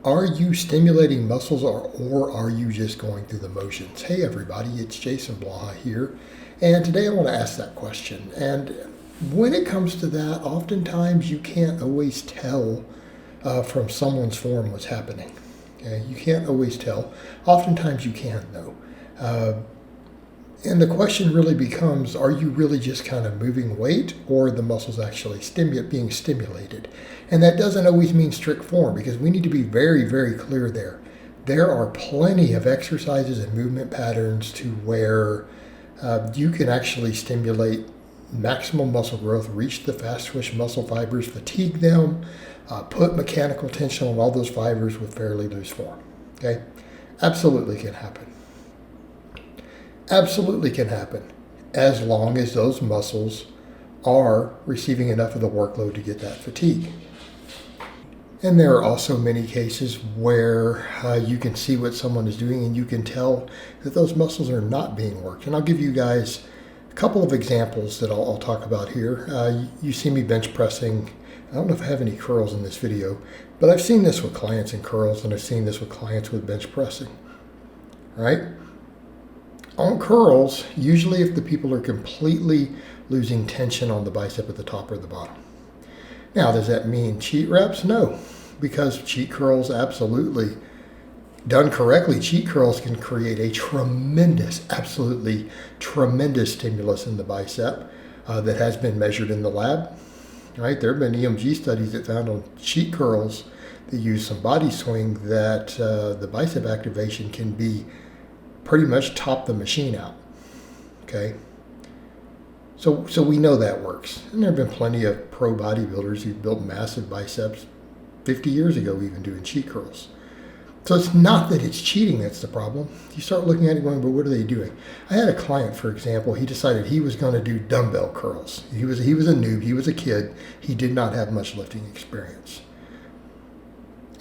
Are you stimulating muscles or are you just going through the motions? Hey everybody, it's Jason Blaha here, and today I want to ask that question. And when it comes to that, oftentimes you can't always tell from someone's form what's happening. Okay? You can't always tell. Oftentimes you can though. And the question really becomes, are you really just kind of moving weight or are the muscles actually being stimulated? And that doesn't always mean strict form, because we need to be very, very clear there. There are plenty of exercises and movement patterns to where you can actually stimulate maximum muscle growth, reach the fast twitch muscle fibers, fatigue them, put mechanical tension on all those fibers with fairly loose form. Okay? Absolutely can happen. Absolutely can happen, as long as those muscles are receiving enough of the workload to get that fatigue. And there are also many cases where you can see what someone is doing and you can tell that those muscles are not being worked. And I'll give you guys a couple of examples that I'll talk about here. You see me bench pressing. I don't know if I have any curls in this video, but I've seen this with clients in curls and I've seen this with clients with bench pressing. All right? On curls, usually if the people are completely losing tension on the bicep at the top or the bottom. Now, does that mean cheat reps? No, because cheat curls, absolutely, done correctly, cheat curls can create a tremendous, absolutely tremendous stimulus in the bicep that has been measured in the lab. Right? There have been EMG studies that found on cheat curls that use some body swing that the bicep activation can be pretty much top the machine out. Okay, so we know that works, and there have been plenty of pro bodybuilders who built massive biceps 50 years ago, even doing cheat curls. So it's not that it's cheating that's the problem. You start looking at it going, but what are they doing? I had a client, for example, he decided he was going to do dumbbell curls. He was a noob. He was a kid. He did not have much lifting experience.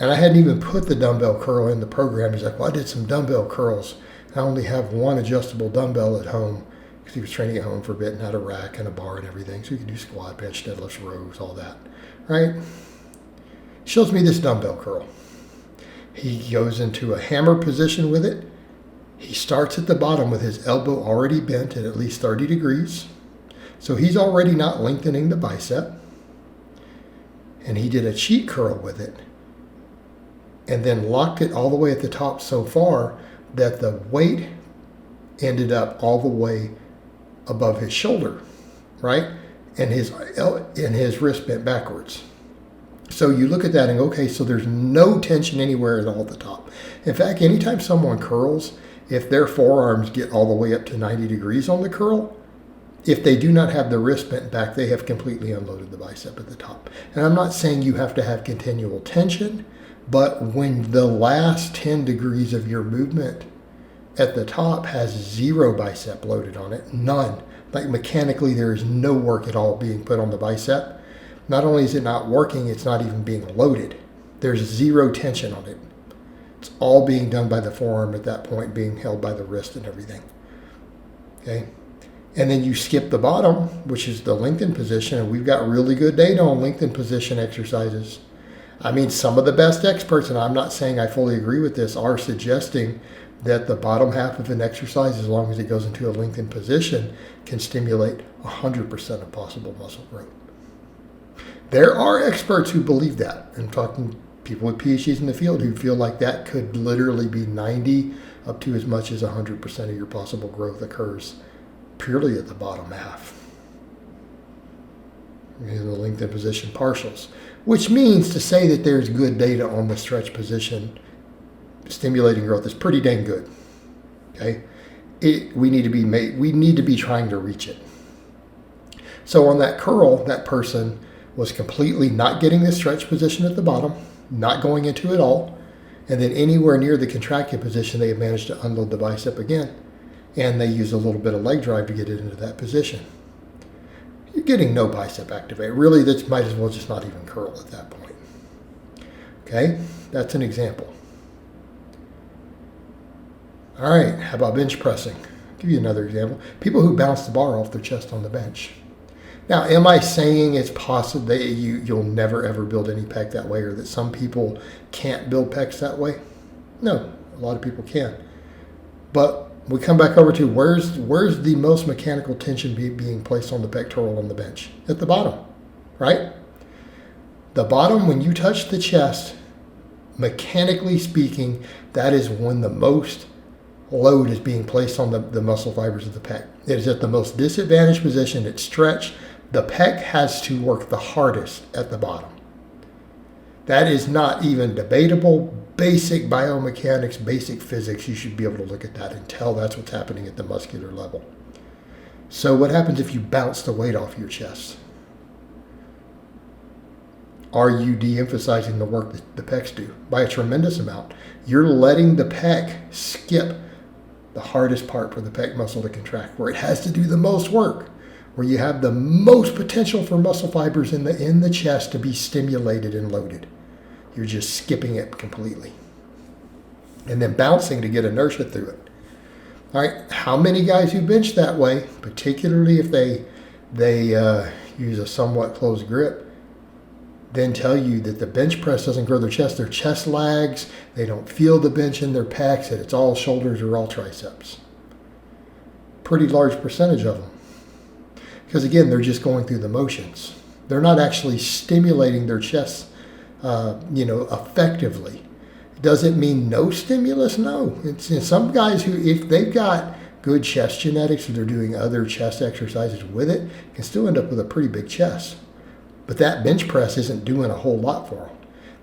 And I hadn't even put the dumbbell curl in the program. He's like, well, I did some dumbbell curls. I only have one adjustable dumbbell at home, because he was training at home for a bit and had a rack and a bar and everything. So he could do squat, bench, deadlifts, rows, all that. Right? Shows me this dumbbell curl. He goes into a hammer position with it. He starts at the bottom with his elbow already bent at least 30 degrees. So he's already not lengthening the bicep. And he did a cheat curl with it. And then locked it all the way at the top so far that the weight ended up all the way above his shoulder, right? And his wrist bent backwards. So you look at that and go, okay, so there's no tension anywhere at all at the top. In fact, anytime someone curls, if their forearms get all the way up to 90 degrees on the curl, if they do not have the wrist bent back, they have completely unloaded the bicep at the top. And I'm not saying you have to have continual tension, but when the last 10 degrees of your movement at the top has zero bicep loaded on it, none, like mechanically there is no work at all being put on the bicep. Not only is it not working, it's not even being loaded. There's zero tension on it. It's all being done by the forearm at that point, being held by the wrist and everything. Okay? And then you skip the bottom, which is the lengthened position, and we've got really good data on lengthened position exercises. I mean, some of the best experts, and I'm not saying I fully agree with this, are suggesting that the bottom half of an exercise, as long as it goes into a lengthened position, can stimulate 100% of possible muscle growth. There are experts who believe that. I'm talking people with PhDs in the field who feel like that could literally be 90 up to as much as 100% of your possible growth occurs purely at the bottom half. In the lengthened position partials, which means to say that there's good data on the stretch position stimulating growth is pretty dang good. Okay, we need to be trying to reach it. So on that curl, that person was completely not getting the stretch position at the bottom, not going into it all, and then anywhere near the contracted position, they have managed to unload the bicep again, and they use a little bit of leg drive to get it into that position. You're getting no bicep activate. Really, that might as well just not even curl at that point. Okay, that's an example. All right, how about bench pressing? I'll give you another example. People who bounce the bar off their chest on the bench. Now, am I saying it's possible that you'll never ever build any pec that way, or that some people can't build pecs that way? No, a lot of people can. But we come back over to where's the most mechanical tension being placed on the pectoral on the bench? At the bottom, right? The bottom, when you touch the chest, mechanically speaking, that is when the most load is being placed on the muscle fibers of the pec. It is at the most disadvantaged position. It's stretched. The pec has to work the hardest at the bottom. That is not even debatable. Basic biomechanics, basic physics, you should be able to look at that and tell that's what's happening at the muscular level. So what happens if you bounce the weight off your chest? Are you de-emphasizing the work that the pecs do? By a tremendous amount. You're letting the pec skip the hardest part for the pec muscle to contract, where it has to do the most work, where you have the most potential for muscle fibers in the chest to be stimulated and loaded. You're just skipping it completely. And then bouncing to get inertia through it. All right, how many guys who bench that way, particularly if they use a somewhat closed grip, then tell you that the bench press doesn't grow their chest lags, they don't feel the bench in their pecs, that it's all shoulders or all triceps. Pretty large percentage of them. Because again, they're just going through the motions. They're not actually stimulating their chest, effectively. Does it mean no stimulus? No. It's some guys who, if they've got good chest genetics or they're doing other chest exercises with it, can still end up with a pretty big chest. But that bench press isn't doing a whole lot for them.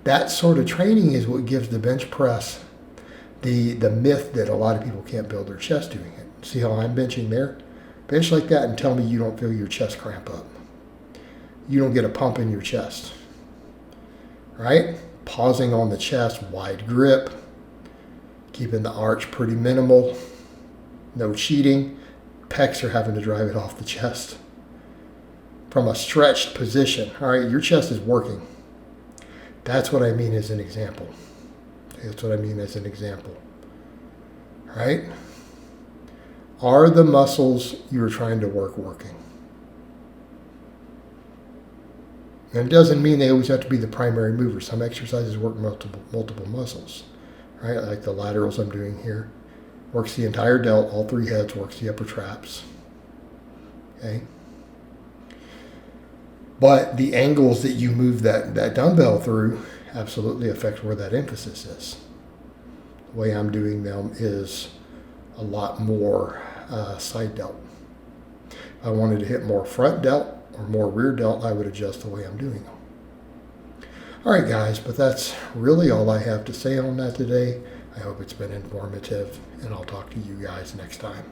That sort of training is what gives the bench press the myth that a lot of people can't build their chest doing it. See how I'm benching there? Bench like that and tell me you don't feel your chest cramp up. You don't get a pump in your chest. Right? Pausing on the chest, wide grip, keeping the arch pretty minimal, no cheating. Pecs are having to drive it off the chest. From a stretched position, all right, your chest is working. That's what I mean as an example. That's what I mean as an example. All right? Are the muscles you're trying to work working? And it doesn't mean they always have to be the primary mover. Some exercises work multiple muscles, right? Like the laterals I'm doing here. Works the entire delt, all three heads, works the upper traps. Okay? But the angles that you move that dumbbell through absolutely affect where that emphasis is. The way I'm doing them is a lot more side delt. If I wanted to hit more front delt or more rear delt, I would adjust the way I'm doing them. All right, guys, but that's really all I have to say on that today. I hope it's been informative, and I'll talk to you guys next time.